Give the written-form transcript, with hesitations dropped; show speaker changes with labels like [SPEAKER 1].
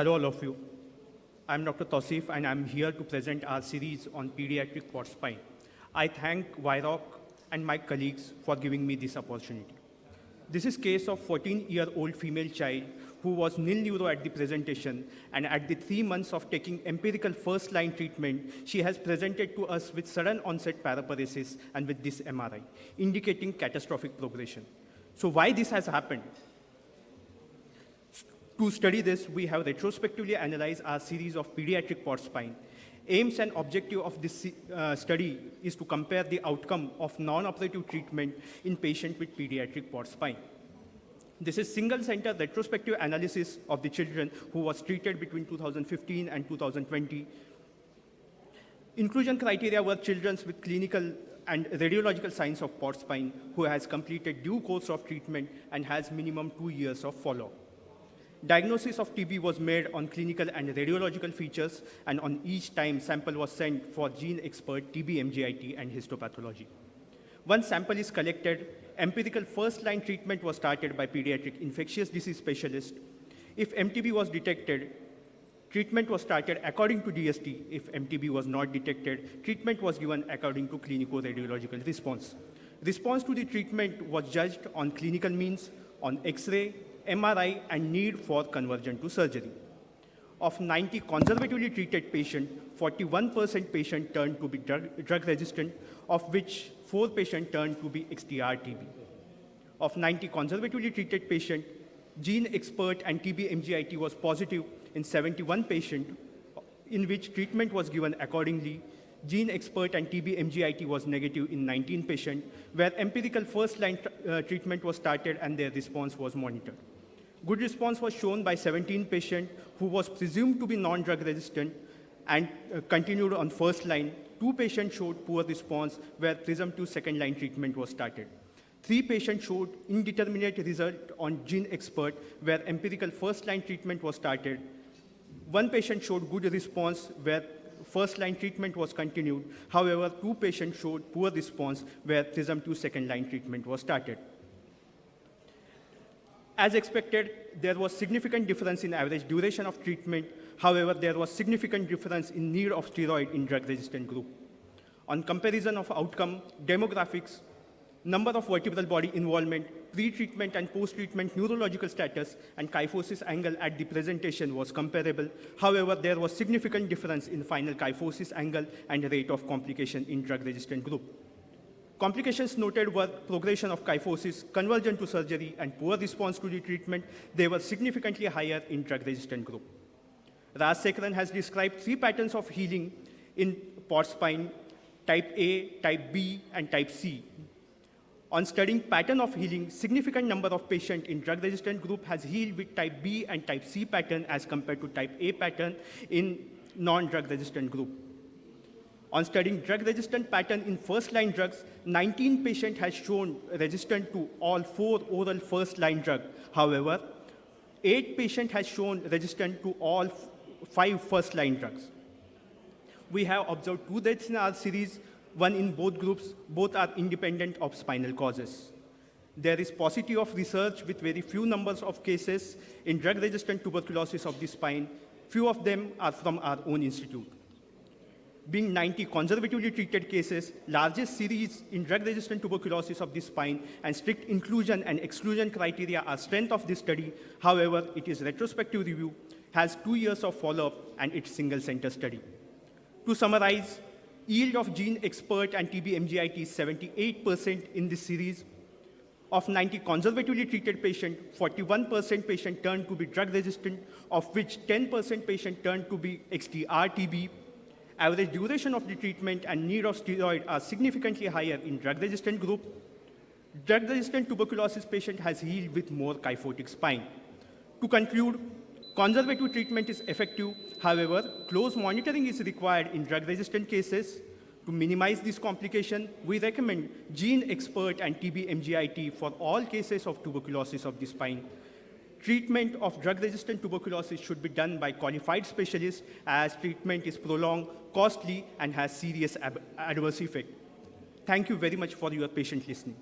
[SPEAKER 1] Hello, all of you. I'm Dr. Tausif, and I'm here to present our series on pediatric port spine. I thank WIROC and my colleagues for giving me this opportunity. This is case of 14-year-old female child who was nil neuro at the presentation, and at the 3 months of taking empirical first-line treatment, she has presented to us with sudden onset paraparesis and with this MRI, indicating catastrophic progression. So why this has happened? To study this, we have retrospectively analyzed our series of pediatric port spine. Aims and objective of this study is to compare the outcome of non-operative treatment in patients with pediatric port spine. This is single-center retrospective analysis of the children who was treated between 2015 and 2020. Inclusion criteria were children with clinical and radiological signs of port spine who has completed due course of treatment and has minimum 2 years of follow-up. Diagnosis of TB was made on clinical and radiological features, and on each time sample was sent for gene expert TB MGIT and histopathology. Once sample is collected, empirical first-line treatment was started by pediatric infectious disease specialist. If MTB was detected, treatment was started according to DST. If MTB was not detected, treatment was given according to clinico-radiological response. Response to the treatment was judged on clinical means, on X-ray, MRI, and need for conversion to surgery. Of 90 conservatively treated patients, 41% patient turned to be drug resistant, of which 4 patients turned to be XDR-TB. Of 90 conservatively treated patients, gene expert and TB MGIT was positive in 71 patients, in which treatment was given accordingly. Gene expert and TB MGIT was negative in 19 patients, where empirical first-line treatment was started and their response was monitored. Good response was shown by 17 patients who was presumed to be non-drug resistant and continued on first line. 2 patients showed poor response where presumptive second-line treatment was started. 3 patients showed indeterminate result on gene expert where empirical first-line treatment was started. 1 patient showed good response where first-line treatment was continued. However, 2 patients showed poor response where presumptive second-line treatment was started. As expected, there was significant difference in average duration of treatment. However, there was significant difference in need of steroid in drug-resistant group. On comparison of outcome, demographics, number of vertebral body involvement, pre-treatment and post-treatment neurological status, and kyphosis angle at the presentation was comparable. However, there was significant difference in final kyphosis angle and rate of complication in drug-resistant group. Complications noted were progression of kyphosis, conversion to surgery, and poor response to the treatment. They were significantly higher in drug-resistant group. Raj has described 3 patterns of healing in port spine, type A, type B, and type C. On studying pattern of healing, significant number of patients in drug-resistant group has healed with type B and type C pattern as compared to type A pattern in non-drug resistant group. On studying drug-resistant pattern in first-line drugs, 19 patients has shown resistant to all 4 oral first-line drugs. However, 8 patients has shown resistant to all 5 first-line drugs. We have observed 2 deaths in our series, 1 in both groups. Both are independent of spinal causes. There is paucity of research with very few numbers of cases in drug-resistant tuberculosis of the spine. Few of them are from our own institute. Being 90 conservatively treated cases, largest series in drug-resistant tuberculosis of the spine, and strict inclusion and exclusion criteria are strength of this study. However, it is retrospective review, has 2 years of follow-up, and it's single-center study. To summarize, yield of gene expert and TB MGIT is 78% in this series. Of 90 conservatively treated patients, 41% patient turned to be drug-resistant, of which 10% patient turned to be XDR-TB. Average duration of the treatment and need of steroid are significantly higher in drug-resistant group. Drug-resistant tuberculosis patient has healed with more kyphotic spine. To conclude, conservative treatment is effective. However, close monitoring is required in drug-resistant cases. To minimize this complication, we recommend gene expert and TB MGIT for all cases of tuberculosis of the spine. Treatment of drug-resistant tuberculosis should be done by qualified specialists as treatment is prolonged, costly, and has serious adverse effect. Thank you very much for your patient listening.